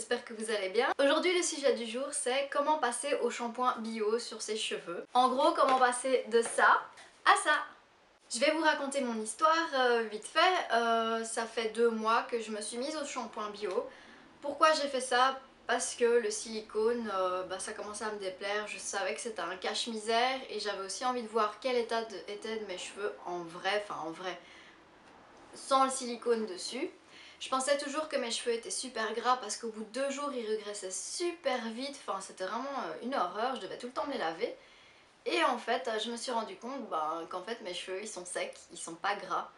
j'espère que vous allez bien. Aujourd'hui le sujet du jour c'est comment passer au shampoing bio sur ses cheveux. En gros comment passer de ça à ça. Je vais vous raconter mon histoire vite fait. Ça fait 2 mois que je me suis mise au shampoing bio. Pourquoi j'ai fait ça? Parce que le silicone, ça commençait à me déplaire. Je savais que c'était un cache-misère et j'avais aussi envie de voir quel état étaient de mes cheveux en vrai, sans le silicone dessus. Je pensais toujours que mes cheveux étaient super gras parce qu'au bout de 2 jours ils régressaient super vite, c'était vraiment une horreur, je devais tout le temps me les laver. Et en fait je me suis rendu compte qu'en fait mes cheveux ils sont secs, ils sont pas gras.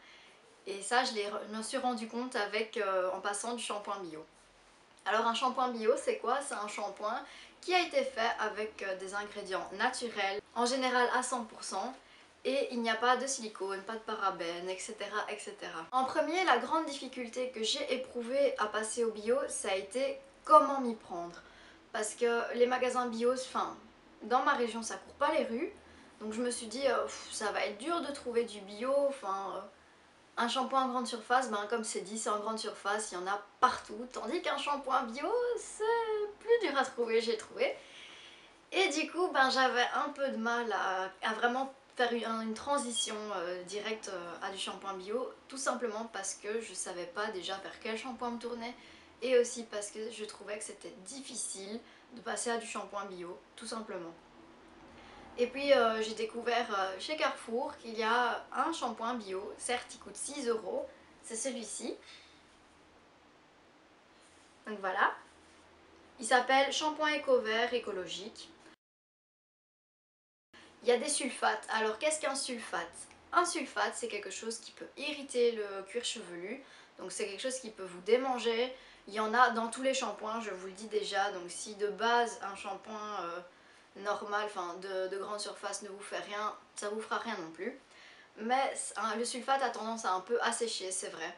Et ça je me suis rendu compte en passant du shampoing bio. Alors un shampoing bio c'est quoi? C'est un shampoing qui a été fait avec des ingrédients naturels, en général à 100%. Et il n'y a pas de silicone, pas de parabènes, etc., etc. En premier, la grande difficulté que j'ai éprouvée à passer au bio, ça a été comment m'y prendre. Parce que les magasins bio, dans ma région, ça court pas les rues. Donc je me suis dit, ça va être dur de trouver du bio. Un shampoing en grande surface, comme c'est dit, c'est en grande surface, il y en a partout. Tandis qu'un shampoing bio, c'est plus dur à trouver, j'ai trouvé. Et du coup, j'avais un peu de mal à vraiment faire une transition directe à du shampoing bio, tout simplement parce que je savais pas déjà vers quel shampoing me tourner et aussi parce que je trouvais que c'était difficile de passer à du shampoing bio, tout simplement. Et puis j'ai découvert chez Carrefour qu'il y a un shampoing bio, certes il coûte 6 €, c'est celui-ci. Donc voilà, il s'appelle Shampoing Eco-Vert écologique. Il y a des sulfates. Alors qu'est-ce qu'un sulfate? Un sulfate c'est quelque chose qui peut irriter le cuir chevelu, donc c'est quelque chose qui peut vous démanger. Il y en a dans tous les shampoings, je vous le dis déjà, donc si de base un shampoing normal, de grande surface ne vous fait rien, ça vous fera rien non plus. Mais le sulfate a tendance à un peu assécher, c'est vrai.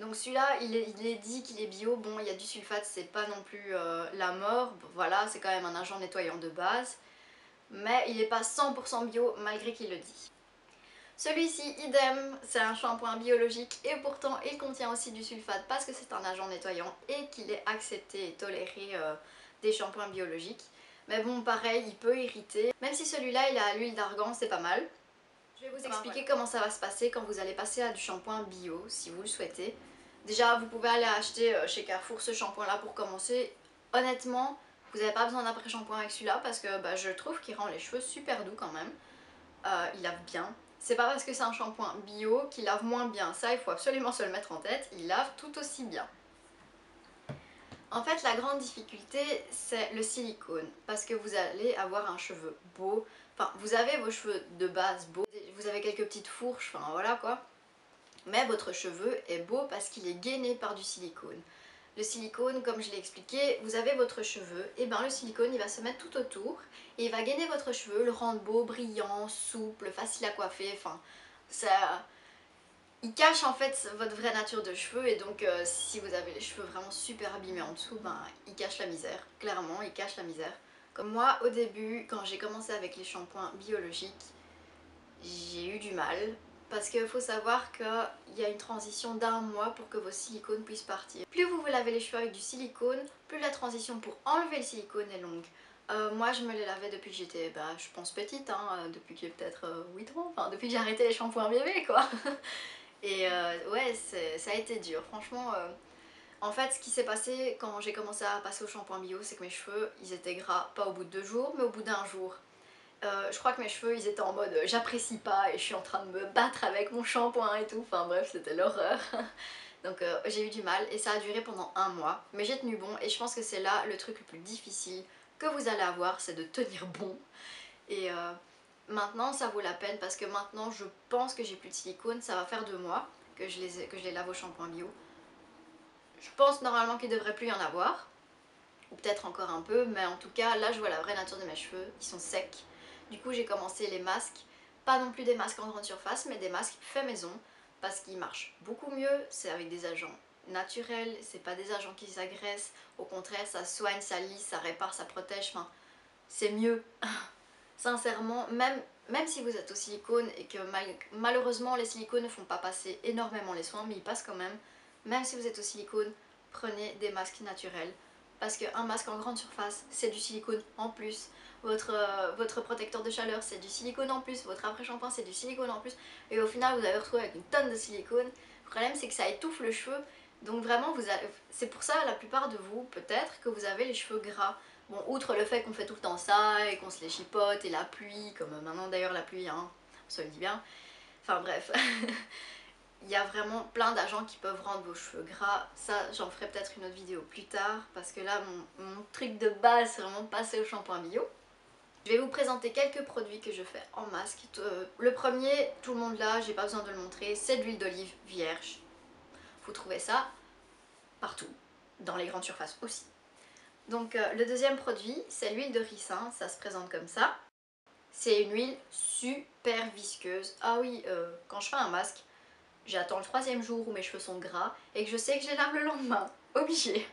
Donc celui-là, il est dit qu'il est bio. Bon, il y a du sulfate, c'est pas non plus la mort. Voilà, c'est quand même un agent nettoyant de base. Mais il n'est pas 100% bio malgré qu'il le dit. Celui-ci, idem, c'est un shampoing biologique et pourtant il contient aussi du sulfate parce que c'est un agent nettoyant et qu'il est accepté et toléré des shampoings biologiques. Mais bon, pareil, il peut irriter. Même si celui-là, il a l'huile d'argan, c'est pas mal. Je vais vous expliquer comment ça va se passer quand vous allez passer à du shampoing bio, si vous le souhaitez. Déjà, vous pouvez aller acheter chez Carrefour ce shampoing-là pour commencer. Honnêtement, vous n'avez pas besoin d'après-shampoing avec celui-là parce que je trouve qu'il rend les cheveux super doux quand même. Il lave bien. C'est pas parce que c'est un shampoing bio qu'il lave moins bien. Ça, il faut absolument se le mettre en tête. Il lave tout aussi bien. En fait, la grande difficulté, c'est le silicone. Parce que vous allez avoir un cheveu beau. Vous avez vos cheveux de base beaux. Vous avez quelques petites fourches, voilà quoi. Mais votre cheveu est beau parce qu'il est gainé par du silicone. Le silicone, comme je l'ai expliqué, vous avez votre cheveu, et le silicone il va se mettre tout autour et il va gainer votre cheveu, le rendre beau, brillant, souple, facile à coiffer, il cache en fait votre vraie nature de cheveux et donc si vous avez les cheveux vraiment super abîmés en dessous, il cache la misère, clairement il cache la misère. Comme moi au début, quand j'ai commencé avec les shampoings biologiques, j'ai eu du mal. Parce qu'il faut savoir qu'il y a une transition d'1 mois pour que vos silicones puissent partir. Plus vous vous lavez les cheveux avec du silicone, plus la transition pour enlever le silicone est longue. Moi je me les lavais depuis que j'étais, je pense petite, depuis que j'ai peut-être 8 ans, depuis que j'ai arrêté les shampoings bébés quoi. Et ouais, ça a été dur, franchement. En fait, ce qui s'est passé quand j'ai commencé à passer au shampoing bio, c'est que mes cheveux, ils étaient gras, pas au bout de 2 jours, mais au bout d'1 jour. Je crois que mes cheveux ils étaient en mode j'apprécie pas et je suis en train de me battre avec mon shampoing et tout, bref c'était l'horreur. Donc j'ai eu du mal et ça a duré pendant 1 mois, mais j'ai tenu bon et je pense que c'est là le truc le plus difficile que vous allez avoir, c'est de tenir bon. Et maintenant ça vaut la peine parce que maintenant je pense que j'ai plus de silicone, ça va faire 2 mois que je les lave au shampoing bio. Je pense normalement qu'il devrait plus y en avoir, ou peut-être encore un peu, mais en tout cas là je vois la vraie nature de mes cheveux, ils sont secs. Du coup j'ai commencé les masques, pas non plus des masques en grande surface, mais des masques fait maison, parce qu'ils marchent beaucoup mieux, c'est avec des agents naturels, c'est pas des agents qui s'agressent, au contraire ça soigne, ça lisse, ça répare, ça protège, c'est mieux. Sincèrement, même si vous êtes au silicone et que malheureusement les silicones ne font pas passer énormément les soins, mais ils passent quand même si vous êtes au silicone, prenez des masques naturels. parce qu'un masque en grande surface c'est du silicone en plus, votre protecteur de chaleur c'est du silicone en plus, votre après-shampoing c'est du silicone en plus, et au final vous allez retrouver avec une tonne de silicone. Le problème c'est que ça étouffe le cheveu, donc vraiment c'est pour ça la plupart de vous peut-être que vous avez les cheveux gras. Bon, outre le fait qu'on fait tout le temps ça et qu'on se les chipote et la pluie, comme maintenant d'ailleurs la pluie, hein, on se le dit bien, enfin bref. Il y a vraiment plein d'agents qui peuvent rendre vos cheveux gras. Ça, j'en ferai peut-être une autre vidéo plus tard parce que là, mon truc de base, c'est vraiment passer au shampoing bio. Je vais vous présenter quelques produits que je fais en masque. Le premier, tout le monde l'a, j'ai pas besoin de le montrer, c'est de l'huile d'olive vierge. Vous trouvez ça partout, dans les grandes surfaces aussi. Donc le deuxième produit, c'est l'huile de ricin, ça se présente comme ça. C'est une huile super visqueuse. Ah oui, quand je fais un masque, j'attends le troisième jour où mes cheveux sont gras et que je sais que je les lave le lendemain, obligé.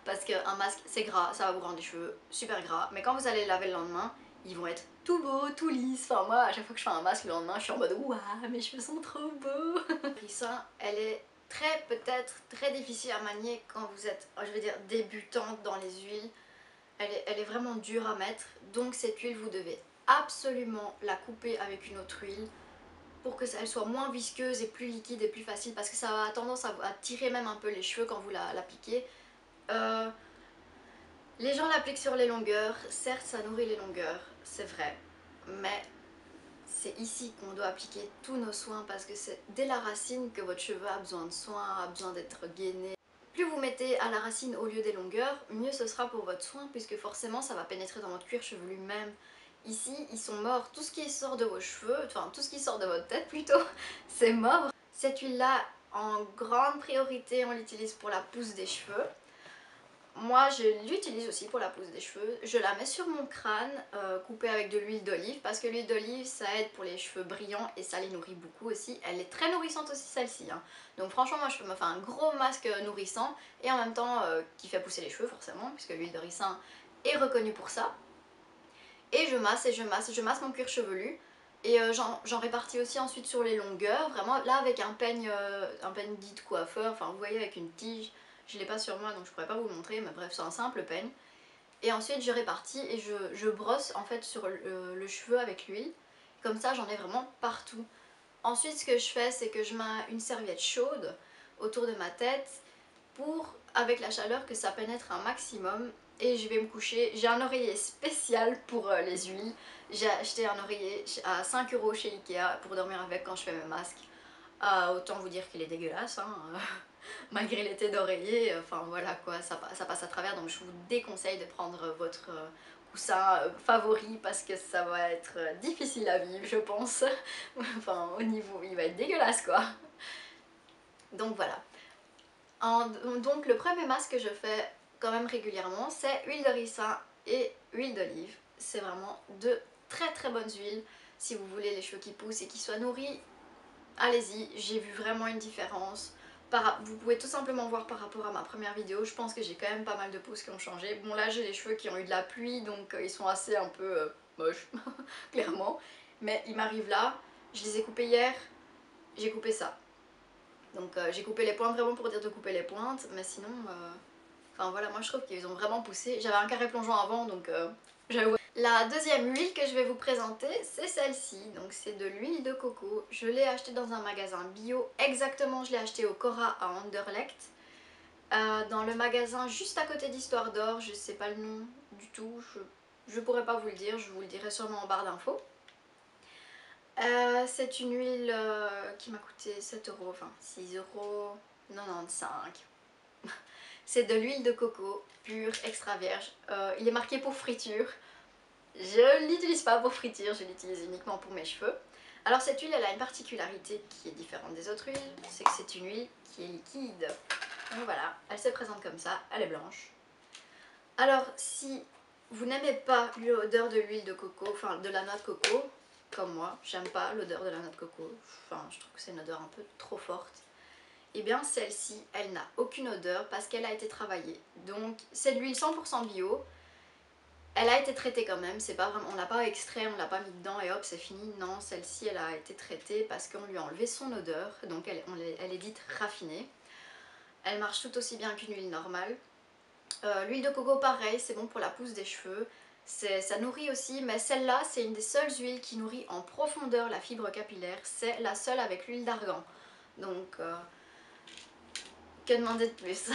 Parce qu'un masque c'est gras, ça va vous rendre les cheveux super gras, mais quand vous allez les laver le lendemain, ils vont être tout beaux, tout lisses. Enfin moi, à chaque fois que je fais un masque le lendemain, je suis en mode waouh, mes cheveux sont trop beaux. Ricin, elle est peut-être très difficile à manier quand vous êtes, je vais dire, débutante dans les huiles. Elle est vraiment dure à mettre, donc cette huile vous devez absolument la couper avec une autre huile pour que elle soit moins visqueuse et plus liquide et plus facile, parce que ça a tendance à tirer même un peu les cheveux quand vous l'appliquez. Les gens l'appliquent sur les longueurs, certes ça nourrit les longueurs, c'est vrai, mais c'est ici qu'on doit appliquer tous nos soins parce que c'est dès la racine que votre cheveu a besoin de soins, a besoin d'être gainé. Plus vous mettez à la racine au lieu des longueurs, mieux ce sera pour votre soin puisque forcément ça va pénétrer dans votre cuir chevelu même. Ici, ils sont morts, tout ce qui sort de vos cheveux, enfin tout ce qui sort de votre tête plutôt, c'est mort. Cette huile-là, en grande priorité, on l'utilise pour la pousse des cheveux. Moi je l'utilise aussi pour la pousse des cheveux, je la mets sur mon crâne coupée avec de l'huile d'olive parce que l'huile d'olive ça aide pour les cheveux brillants et ça les nourrit beaucoup aussi. Elle est très nourrissante aussi celle-ci, hein. Donc franchement moi je peux me faire un gros masque nourrissant et en même temps qui fait pousser les cheveux forcément puisque l'huile de ricin est reconnue pour ça. Et je masse et je masse mon cuir chevelu et j'en répartis aussi ensuite sur les longueurs, vraiment là avec un peigne dit de coiffeur, enfin vous voyez avec une tige. Je l'ai pas sur moi donc je pourrais pas vous le montrer, mais bref c'est un simple peigne. Et ensuite je répartis et je brosse en fait sur le cheveu avec l'huile. Comme ça j'en ai vraiment partout. Ensuite ce que je fais c'est que je mets une serviette chaude autour de ma tête pour, avec la chaleur, que ça pénètre un maximum. Et je vais me coucher. J'ai un oreiller spécial pour les huiles. J'ai acheté un oreiller à 5 € chez Ikea pour dormir avec quand je fais mes masques. Autant vous dire qu'il est dégueulasse, hein. Malgré l'été d'oreiller, enfin voilà quoi, ça passe à travers, donc je vous déconseille de prendre votre coussin favori parce que ça va être difficile à vivre je pense. Enfin au niveau, il va être dégueulasse quoi. Donc voilà. Donc le premier masque que je fais quand même régulièrement c'est huile de ricin et huile d'olive. C'est vraiment deux très bonnes huiles si vous voulez les cheveux qui poussent et qui soient nourris. Allez-y, j'ai vu vraiment une différence. Vous pouvez tout simplement voir par rapport à ma première vidéo, je pense que j'ai quand même pas mal de pousses qui ont changé. Bon là j'ai les cheveux qui ont eu de la pluie donc ils sont assez un peu moches, clairement. Mais ils m'arrivent là, je les ai coupés hier, j'ai coupé ça. Donc j'ai coupé les pointes vraiment pour dire de couper les pointes, mais sinon, enfin voilà, moi je trouve qu'ils ont vraiment poussé. J'avais un carré plongeant avant, donc j'avoue. La deuxième huile que je vais vous présenter, c'est celle-ci. Donc c'est de l'huile de coco. Je l'ai achetée dans un magasin bio. Exactement, je l'ai achetée au Cora à Anderlecht. Dans le magasin juste à côté d'Histoire d'Or, je sais pas le nom du tout, je pourrais pas vous le dire, je vous le dirai sûrement en barre d'infos. C'est une huile qui m'a coûté 7 €, enfin 6,95 €. C'est de l'huile de coco pure, extra vierge. Il est marqué pour friture. Je l'utilise pas pour friture, je l'utilise uniquement pour mes cheveux. Alors cette huile elle a une particularité qui est différente des autres huiles, c'est que c'est une huile qui est liquide. Donc voilà, elle se présente comme ça, elle est blanche. Alors si vous n'aimez pas l'odeur de l'huile de coco, enfin de la noix de coco, comme moi, j'aime pas l'odeur de la noix de coco, enfin je trouve que c'est une odeur un peu trop forte, et bien celle-ci, elle n'a aucune odeur parce qu'elle a été travaillée. Donc c'est de l'huile 100% bio, elle a été traitée quand même, c'est pas vraiment, on l'a pas extrait, on l'a pas mis dedans et hop c'est fini, non, celle-ci elle a été traitée parce qu'on lui a enlevé son odeur, donc elle est dite raffinée. Elle marche tout aussi bien qu'une huile normale. L'huile de coco pareil, c'est bon pour la pousse des cheveux. Ça nourrit aussi, mais celle-là c'est une des seules huiles qui nourrit en profondeur la fibre capillaire. C'est la seule avec l'huile d'argan. Donc que demander de plus?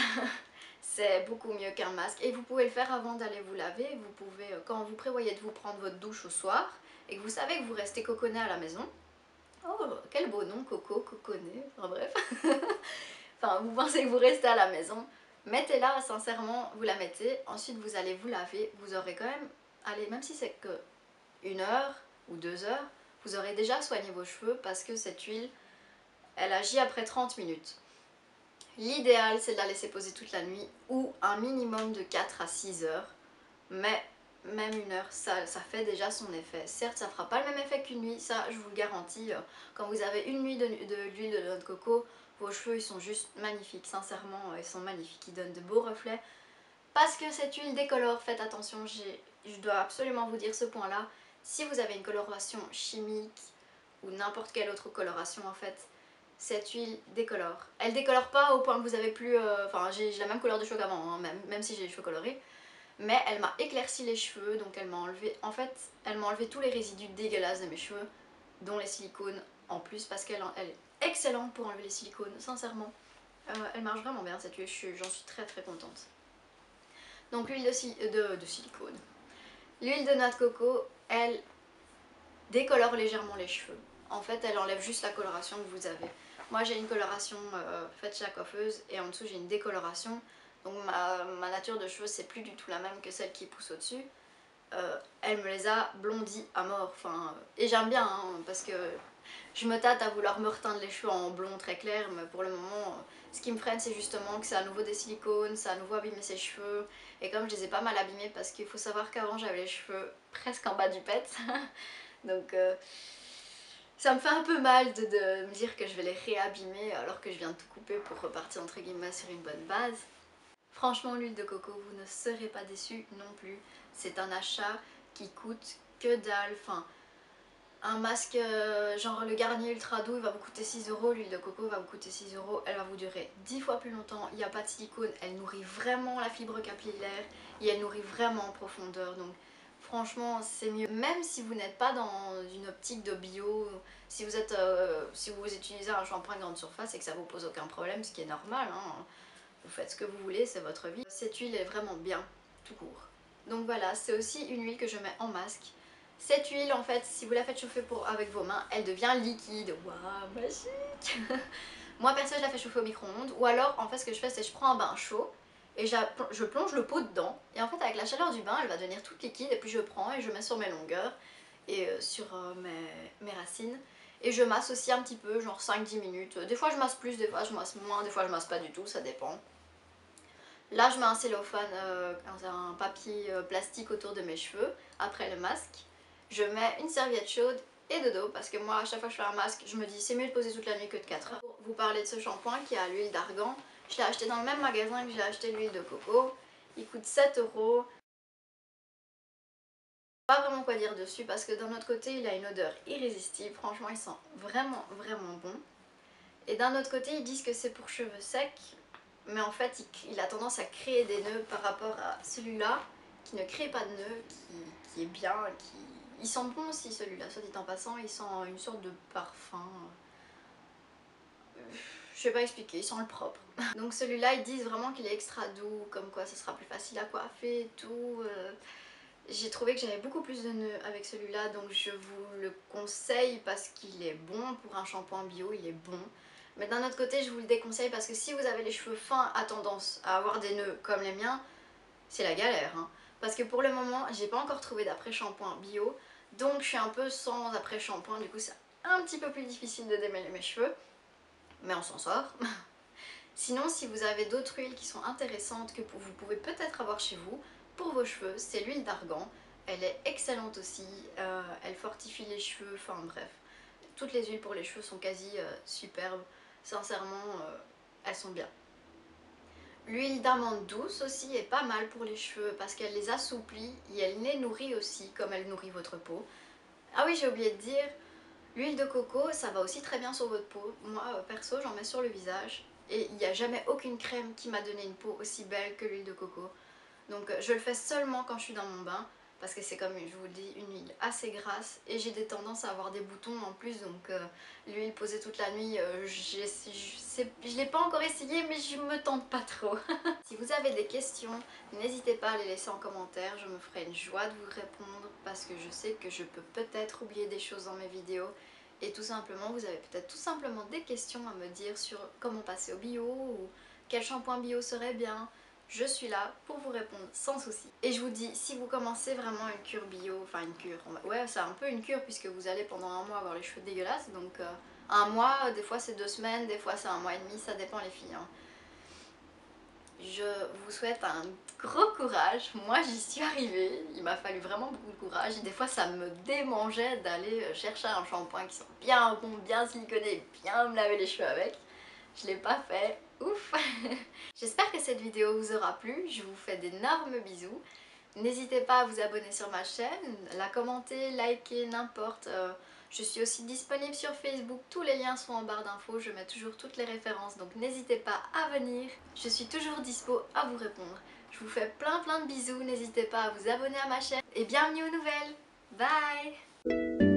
C'est beaucoup mieux qu'un masque et vous pouvez le faire avant d'aller vous laver. Vous pouvez, quand vous prévoyez de vous prendre votre douche au soir et que vous savez que vous restez coconné à la maison. Oh, quel beau nom, Coco, coconné, enfin bref. Enfin, vous pensez que vous restez à la maison, mettez-la, sincèrement, vous la mettez, ensuite vous allez vous laver, vous aurez quand même, allez, même si c'est que 1 heure ou 2 heures, vous aurez déjà soigné vos cheveux parce que cette huile, elle agit après 30 minutes. L'idéal, c'est de la laisser poser toute la nuit ou un minimum de 4 à 6 heures, mais même 1 heure, ça fait déjà son effet. Certes, ça fera pas le même effet qu'une nuit, ça je vous le garantis. Quand vous avez une nuit de l'huile de noix de coco, vos cheveux ils sont juste magnifiques, sincèrement ils sont magnifiques, ils donnent de beaux reflets. Parce que cette huile décolore, faites attention, je dois absolument vous dire ce point là. Si vous avez une coloration chimique ou n'importe quelle autre coloration en fait, cette huile décolore. Elle décolore pas au point que vous avez plus... Enfin j'ai la même couleur de cheveux qu'avant, hein, même si j'ai les cheveux colorés. Mais elle m'a éclairci les cheveux, donc elle m'a enlevé... En fait, elle m'a enlevé tous les résidus dégueulasses de mes cheveux, dont les silicones en plus, parce qu'elle est excellente pour enlever les silicones, sincèrement. Elle marche vraiment bien cette huile, j'en suis très très contente. Donc l'huile de silicone. L'huile de noix de coco, elle décolore légèrement les cheveux. En fait, elle enlève juste la coloration que vous avez. Moi j'ai une coloration faite chez la coiffeuse et en dessous j'ai une décoloration. Donc ma nature de cheveux c'est plus du tout la même que celle qui pousse au-dessus. Elle me les a blondis à mort. Enfin, et j'aime bien hein, parce que je me tâte à vouloir me reteindre les cheveux en blond très clair, mais pour le moment ce qui me freine c'est justement que c'est à nouveau des silicones, ça a à nouveau abîmé ses cheveux. Et comme je les ai pas mal abîmés parce qu'il faut savoir qu'avant j'avais les cheveux presque en bas du pet. Donc ça me fait un peu mal de me dire que je vais les réabîmer alors que je viens de tout couper pour repartir entre guillemets sur une bonne base. Franchement l'huile de coco, vous ne serez pas déçus non plus. C'est un achat qui coûte que dalle. Enfin, un masque genre le Garnier Ultra Doux il va vous coûter 6 euros, l'huile de coco va vous coûter 6 euros, elle va vous durer 10 fois plus longtemps, il n'y a pas de silicone, elle nourrit vraiment la fibre capillaire et elle nourrit vraiment en profondeur. Donc franchement c'est mieux, même si vous n'êtes pas dans une optique de bio, si vous utilisez un shampoing grande surface et que ça vous pose aucun problème, ce qui est normal, hein, vous faites ce que vous voulez, c'est votre vie. Cette huile est vraiment bien, tout court. Donc voilà, c'est aussi une huile que je mets en masque. Cette huile en fait, si vous la faites chauffer avec vos mains, elle devient liquide. Waouh, magique. Moi perso je la fais chauffer au micro-ondes, ou alors en fait ce que je fais c'est que je prends un bain chaud et je plonge le pot dedans, et en fait avec la chaleur du bain elle va devenir toute liquide, et puis je prends et je mets sur mes longueurs et sur mes racines, et je masse aussi un petit peu, genre 5-10 minutes. Des fois je masse plus, des fois je masse moins, des fois je masse pas du tout, ça dépend. Là je mets un cellophane, un papier plastique autour de mes cheveux après le masque. Je mets une serviette chaude et de dos, parce que moi à chaque fois que je fais un masque je me dis c'est mieux de poser toute la nuit que de 4 heures. Pour vous parler de ce shampoing qui a l'huile d'argan, je l'ai acheté dans le même magasin que j'ai acheté l'huile de coco. Il coûte 7 euros. Pas vraiment quoi dire dessus parce que d'un autre côté il a une odeur irrésistible, franchement il sent vraiment vraiment bon. Et d'un autre côté ils disent que c'est pour cheveux secs, mais en fait il a tendance à créer des nœuds par rapport à celui-là qui ne crée pas de nœuds, qui est bien, il sent bon aussi celui-là, soit dit en passant, il sent une sorte de parfum. Je sais pas expliquer, il sent le propre. Donc celui-là ils disent vraiment qu'il est extra doux, comme quoi ce sera plus facile à coiffer et tout. J'ai trouvé que j'avais beaucoup plus de nœuds avec celui-là, donc je vous le conseille parce qu'il est bon. Pour un shampoing bio il est bon. Mais d'un autre côté je vous le déconseille parce que si vous avez les cheveux fins à tendance à avoir des nœuds comme les miens, c'est la galère hein. Parce que pour le moment j'ai pas encore trouvé d'après-shampoing bio, donc je suis un peu sans après-shampoing, du coup c'est un petit peu plus difficile de démêler mes cheveux, mais on s'en sort. Sinon si vous avez d'autres huiles qui sont intéressantes que vous pouvez peut-être avoir chez vous pour vos cheveux, c'est l'huile d'argan. Elle est excellente aussi, elle fortifie les cheveux, enfin bref. Toutes les huiles pour les cheveux sont quasi superbes, sincèrement elles sont bien. L'huile d'amande douce aussi est pas mal pour les cheveux parce qu'elle les assouplit et elle les nourrit aussi comme elle nourrit votre peau. Ah oui, j'ai oublié de dire, l'huile de coco ça va aussi très bien sur votre peau. Moi perso j'en mets sur le visage et il n'y a jamais aucune crème qui m'a donné une peau aussi belle que l'huile de coco. Donc je le fais seulement quand je suis dans mon bain parce que c'est comme je vous le dis une huile assez grasse et j'ai des tendances à avoir des boutons en plus, donc l'huile posée toute la nuit, je l'ai pas encore essayé mais je me tente pas trop. Si vous avez des questions, n'hésitez pas à les laisser en commentaire, je me ferai une joie de vous répondre parce que je sais que je peux peut-être oublier des choses dans mes vidéos et tout simplement vous avez peut-être tout simplement des questions à me dire sur comment passer au bio ou quel shampoing bio serait bien. Je suis là pour vous répondre sans souci. Et je vous dis, si vous commencez vraiment une cure bio, enfin une cure, ouais c'est un peu une cure puisque vous allez pendant un mois avoir les cheveux dégueulasses, donc un mois, des fois c'est 2 semaines, des fois c'est un mois et demi, ça dépend les filles. Hein. Je vous souhaite un gros courage, moi j'y suis arrivée, il m'a fallu vraiment beaucoup de courage et des fois ça me démangeait d'aller chercher un shampoing qui soit bien bon, bien siliconé, bien me laver les cheveux avec. Je l'ai pas fait, ouf. J'espère que cette vidéo vous aura plu, je vous fais d'énormes bisous. N'hésitez pas à vous abonner sur ma chaîne, la commenter, liker, n'importe. Je suis aussi disponible sur Facebook, tous les liens sont en barre d'infos, je mets toujours toutes les références, donc n'hésitez pas à venir. Je suis toujours dispo à vous répondre. Je vous fais plein de bisous, n'hésitez pas à vous abonner à ma chaîne et bienvenue aux nouvelles. Bye!